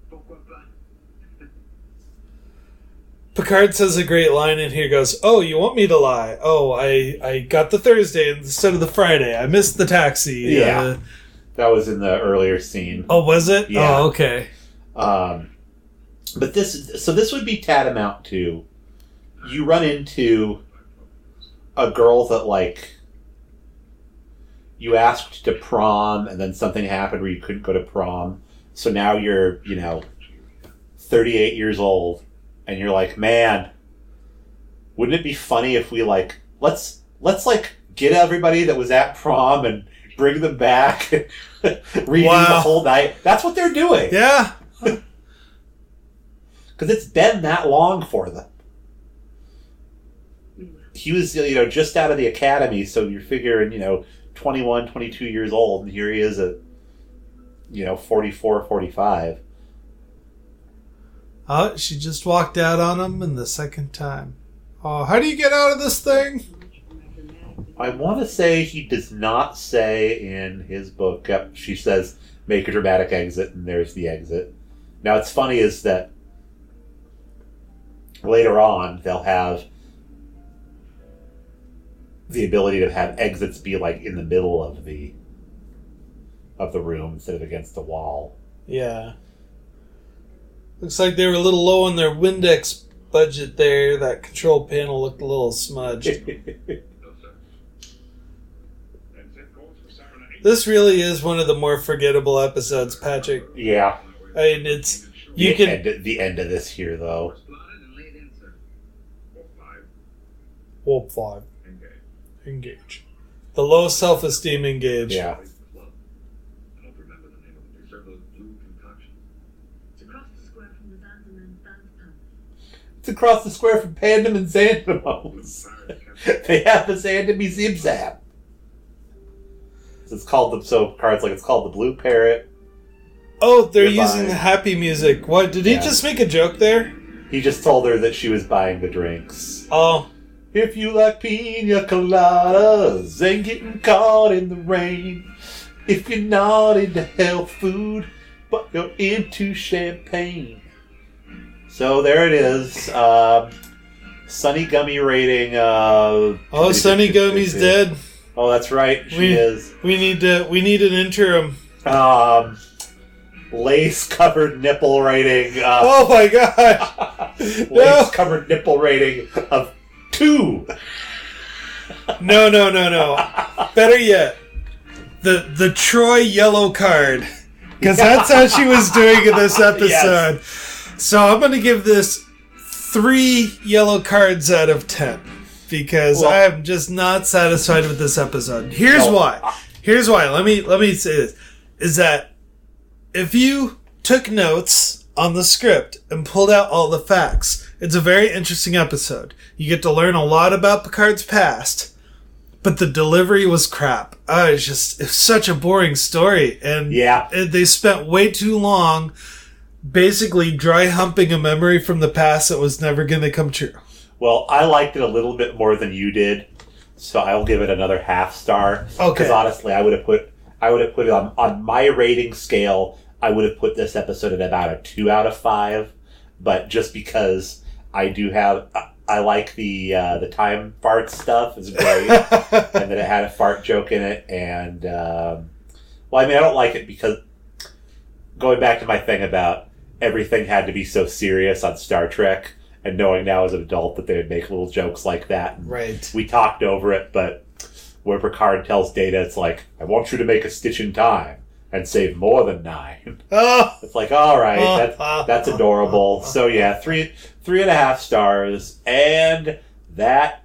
Speaker 6: Pourquoi pas?
Speaker 3: Picard says a great line in here, goes, oh, you want me to lie? Oh, I got the Thursday instead of the Friday. I missed the taxi.
Speaker 2: Yeah. That was in the earlier scene.
Speaker 3: Oh, was it?
Speaker 2: Yeah.
Speaker 3: Oh, okay.
Speaker 2: But this would be tantamount to you run into a girl that, like, you asked to prom and then something happened where you couldn't go to prom. So now you're, 38 years old and you're like, man, wouldn't it be funny if we, like, let's get everybody that was at prom and bring them back, redo the whole night. That's what they're doing.
Speaker 3: Yeah.
Speaker 2: Because it's been that long for them. He was, just out of the academy, so you're figuring, 21, 22 years old, and here he is at, 44, 45.
Speaker 3: Oh, she just walked out on him in the second time. Oh, how do you get out of this thing?
Speaker 2: I want to say he does not say in his book. Yep, she says, make a dramatic exit, and there's the exit. Now, what's funny is that later on, they'll have the ability to have exits be, like, in the middle of the room instead of against the wall.
Speaker 3: Yeah. Looks like they were a little low on their Windex budget there. That control panel looked a little smudged. This really is one of the more forgettable episodes, Patrick.
Speaker 2: Yeah.
Speaker 3: I mean, it's...
Speaker 2: The end of this here, though.
Speaker 3: Warp 5. Engage. The low self-esteem engage.
Speaker 2: Yeah.
Speaker 4: I don't remember the name of it. They serve those blue concoctions.
Speaker 5: It's across the square from the Zanziman dance pub.
Speaker 2: It's across the square from Pandem and Xanimals. They have the Xandemy Zib Zap. It's called it's called the Blue Parrot.
Speaker 3: Oh, they're using the happy music. What? Did he just make a joke there?
Speaker 2: He just told her that she was buying the drinks.
Speaker 3: Oh.
Speaker 2: If you like pina coladas and getting caught in the rain, if you're not into health food, but you're into champagne. So there it is. Sunny Gummy rating.
Speaker 3: Sunny Gummy's dead.
Speaker 2: Oh, that's right. She is.
Speaker 3: We need an interim.
Speaker 2: Lace-covered nipple rating.
Speaker 3: Oh my god!
Speaker 2: Lace-covered nipple rating of 2.
Speaker 3: No. Better yet, the Troy yellow card, because that's how she was doing in this episode. Yes. So I'm going to give this 3 yellow cards out of 10 because I am just not satisfied with this episode. Here's why. Let me say this: is that if you took notes on the script and pulled out all the facts, it's a very interesting episode. You get to learn a lot about Picard's past, but the delivery was crap. It's such a boring story, and they spent way too long basically dry humping a memory from the past that was never going to come true.
Speaker 2: Well, I liked it a little bit more than you did, so I'll give it another half star.
Speaker 3: Okay.
Speaker 2: Because honestly, I would have put it on my rating scale. I would have put this episode at about a 2 out of 5, but just because I like the time fart stuff is great, and that it had a fart joke in it, and Well, I mean, I don't like it because, going back to my thing about everything had to be so serious on Star Trek, and knowing now as an adult that they would make little jokes like that.
Speaker 3: Right.
Speaker 2: We talked over it, but where Picard tells Data, it's like, I want you to make a stitch in time and save more than 9.
Speaker 3: Oh!
Speaker 2: It's like, all right, that's adorable. So yeah, 3.5 stars, and that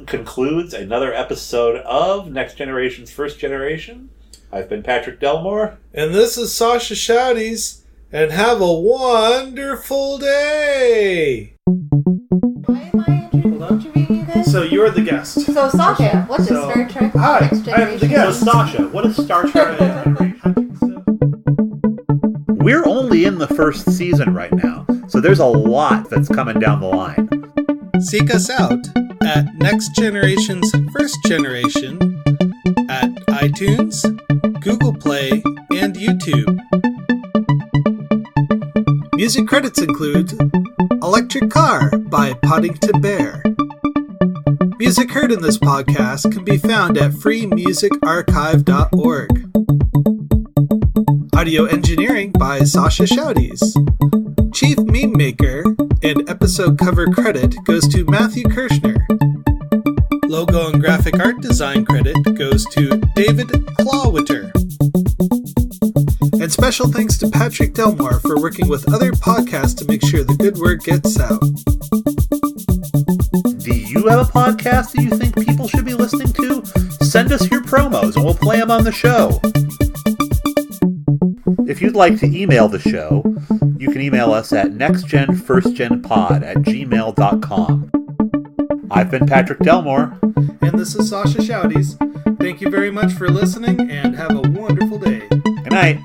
Speaker 2: concludes another episode of Next Generation's First Generation. I've been Patrick Delmore.
Speaker 3: And this is Sasha Shouties. And have a wonderful day!
Speaker 7: Why am I interviewing you guys?
Speaker 3: So you're the guest.
Speaker 7: So Sasha, what is Star Trek
Speaker 3: Hi,
Speaker 7: Next
Speaker 3: I'm the
Speaker 7: Generation?
Speaker 3: guest.
Speaker 1: So Sasha, what is Star Trek Next Generation?
Speaker 2: We're only in the first season right now, so there's a lot that's coming down the line.
Speaker 3: Seek us out at Next Generation's First Generation at iTunes, Google Play, and YouTube. Music credits include Electric Car by Poddington Bear. Music heard in this podcast can be found at freemusicarchive.org. Audio engineering by Sasha Shouties. Chief Meme Maker and episode cover credit goes to Matthew Kirshner. Logo and graphic art design credit goes to David Clawwitter. And special thanks to Patrick Delmore for working with other podcasts to make sure the good word gets out.
Speaker 2: Do you have a podcast that you think people should be listening to? Send us your promos and we'll play them on the show. If you'd like to email the show, you can email us at nextgenfirstgenpod@gmail.com. I've been Patrick Delmore.
Speaker 3: And this is Sasha Shouties. Thank you very much for listening and have a wonderful day.
Speaker 2: Good night.